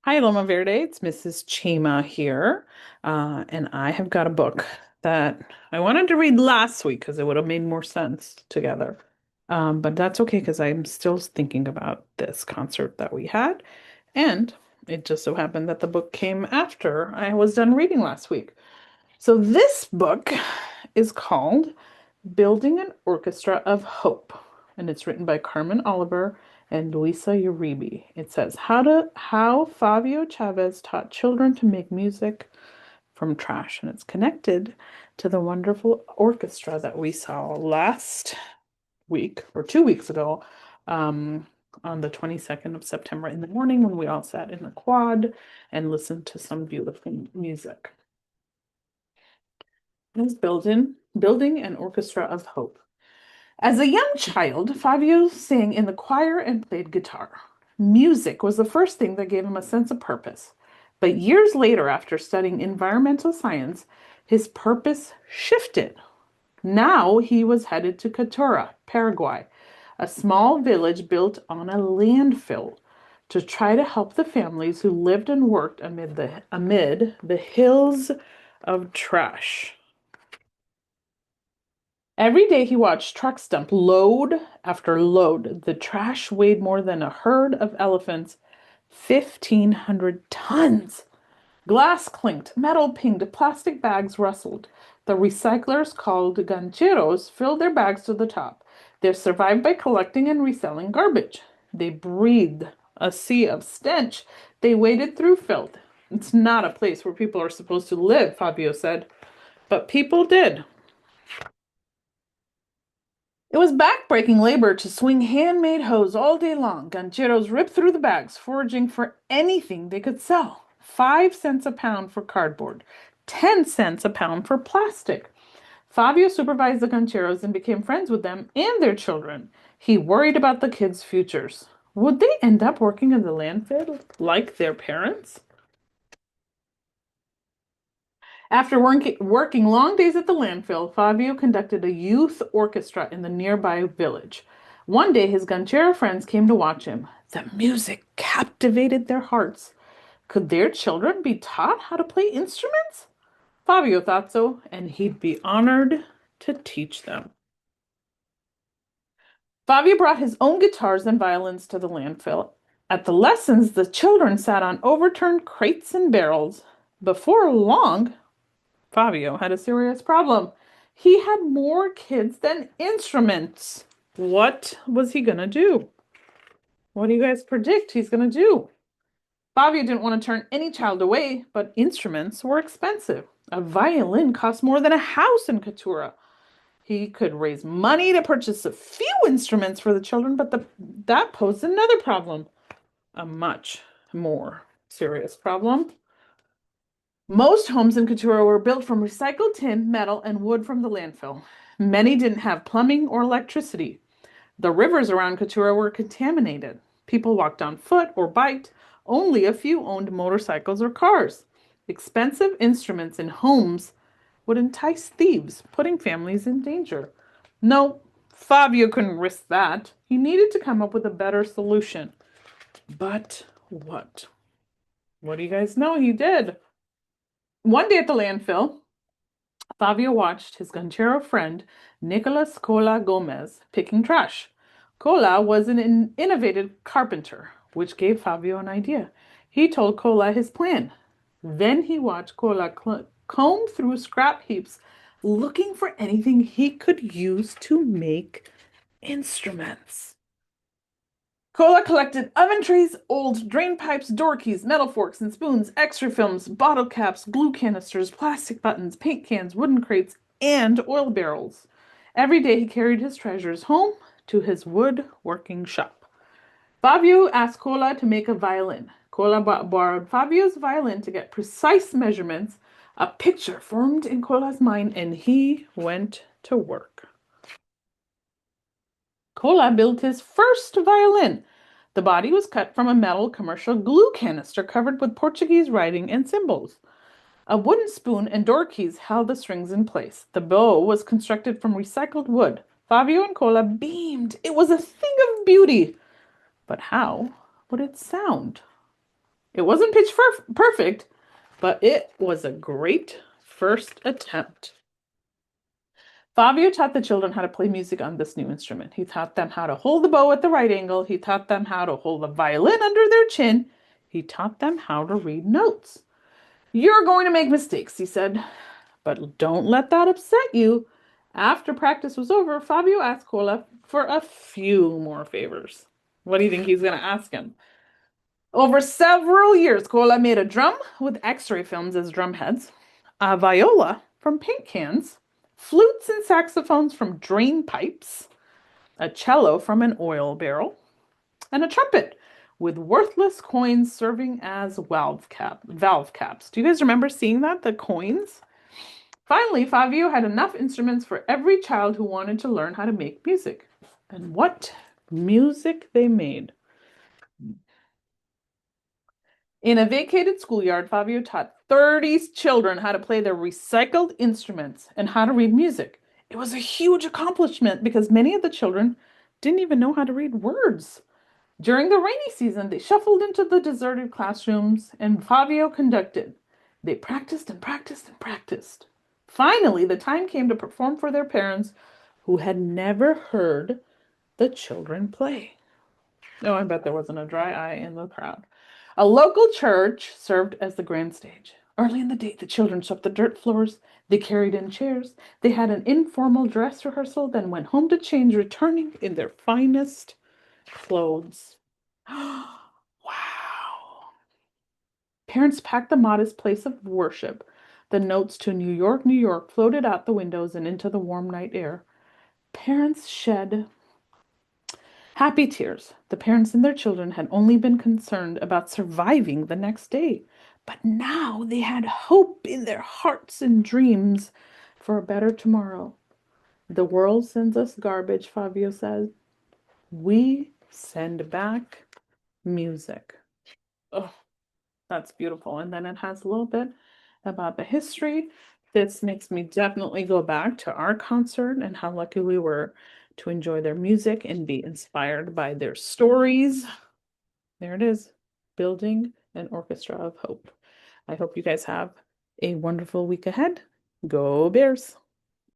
Hi, Loma Verde. It's Mrs. Cheema here. And I have got a book that I wanted to read last week because it would have made more sense together. But that's okay because I'm still thinking about this concert that we had. And it just so happened that the book came after I was done reading last week. So this book is called Building an Orchestra of Hope, and it's written by Carmen Oliver and Luisa Uribe. It says how Fabio Chavez taught children to make music from trash, and it's connected to the wonderful orchestra that we saw last week or 2 weeks ago, um, on the 22nd of September in the morning when we all sat in the quad and listened to some beautiful music. It's building an orchestra of hope. As a young child, Fabio sang in the choir and played guitar. Music was the first thing that gave him a sense of purpose. But years later, after studying environmental science, his purpose shifted. Now he was headed to Catura, Paraguay, a small village built on a landfill, to try to help the families who lived and worked amid the hills of trash. Every day he watched trucks dump load after load. The trash weighed more than a herd of elephants, 1,500 tons. Glass clinked, metal pinged, plastic bags rustled. The recyclers, called gancheros, filled their bags to the top. They survived by collecting and reselling garbage. They breathed a sea of stench. They waded through filth. It's not a place where people are supposed to live, Fabio said. But people did. It was back-breaking labor to swing handmade hoes all day long. Gancheros ripped through the bags, foraging for anything they could sell. 5 cents a pound for cardboard, 10 cents a pound for plastic. Fabio supervised the gancheros and became friends with them and their children. He worried about the kids' futures. Would they end up working in the landfill like their parents? After working long days at the landfill, Fabio conducted a youth orchestra in the nearby village. One day, his ganchero friends came to watch him. The music captivated their hearts. Could their children be taught how to play instruments? Fabio thought so, and he'd be honored to teach them. Fabio brought his own guitars and violins to the landfill. At the lessons, the children sat on overturned crates and barrels. Before long, Fabio had a serious problem. He had more kids than instruments. What was he going to do? What do you guys predict he's going to do? Fabio didn't want to turn any child away, but instruments were expensive. A violin cost more than a house in Catura. He could raise money to purchase a few instruments for the children, but that posed another problem, a much more serious problem. Most homes in Catura were built from recycled tin, metal, and wood from the landfill. Many didn't have plumbing or electricity. The rivers around Catura were contaminated. People walked on foot or biked. Only a few owned motorcycles or cars. Expensive instruments in homes would entice thieves, putting families in danger. No, Fabio couldn't risk that. He needed to come up with a better solution. But what? What do you guys know he did? One day at the landfill, Fabio watched his ganchero friend, Nicolas Cola Gomez, picking trash. Cola was an innovative carpenter, which gave Fabio an idea. He told Cola his plan. Then he watched Cola comb through scrap heaps, looking for anything he could use to make instruments. Cola collected oven trays, old drain pipes, door keys, metal forks and spoons, extra films, bottle caps, glue canisters, plastic buttons, paint cans, wooden crates, and oil barrels. Every day he carried his treasures home to his woodworking shop. Fabio asked Cola to make a violin. Cola borrowed Fabio's violin to get precise measurements. A picture formed in Cola's mind, and he went to work. Cola built his first violin. The body was cut from a metal commercial glue canister covered with Portuguese writing and symbols. A wooden spoon and door keys held the strings in place. The bow was constructed from recycled wood. Fabio and Cola beamed. It was a thing of beauty. But how would it sound? It wasn't perfect, but it was a great first attempt. Fabio taught the children how to play music on this new instrument. He taught them how to hold the bow at the right angle. He taught them how to hold the violin under their chin. He taught them how to read notes. You're going to make mistakes, he said, but don't let that upset you. After practice was over, Fabio asked Cola for a few more favors. What do you think he's going to ask him? Over several years, Cola made a drum with x-ray films as drum heads, a viola from paint cans, flutes and saxophones from drain pipes, a cello from an oil barrel, and a trumpet with worthless coins serving as valve caps. Do you guys remember seeing that? The coins? Finally, Fabio had enough instruments for every child who wanted to learn how to make music. And what music they made. In a vacated schoolyard, Fabio taught 30 children how to play their recycled instruments and how to read music. It was a huge accomplishment because many of the children didn't even know how to read words. During the rainy season, they shuffled into the deserted classrooms and Fabio conducted. They practiced and practiced and practiced. Finally, the time came to perform for their parents who had never heard the children play. Oh, I bet there wasn't a dry eye in the crowd. A local church served as the grand stage. Early in the day, the children swept the dirt floors. They carried in chairs. They had an informal dress rehearsal, then went home to change, returning in their finest clothes. Wow. Parents packed the modest place of worship. The notes to New York, New York floated out the windows and into the warm night air. Parents shed happy tears. The parents and their children had only been concerned about surviving the next day. But now they had hope in their hearts and dreams for a better tomorrow. The world sends us garbage, Fabio says. We send back music. Oh, that's beautiful. And then it has a little bit about the history. This makes me definitely go back to our concert and how lucky we were to enjoy their music and be inspired by their stories. There it is, building an orchestra of hope. I hope you guys have a wonderful week ahead. Go Bears!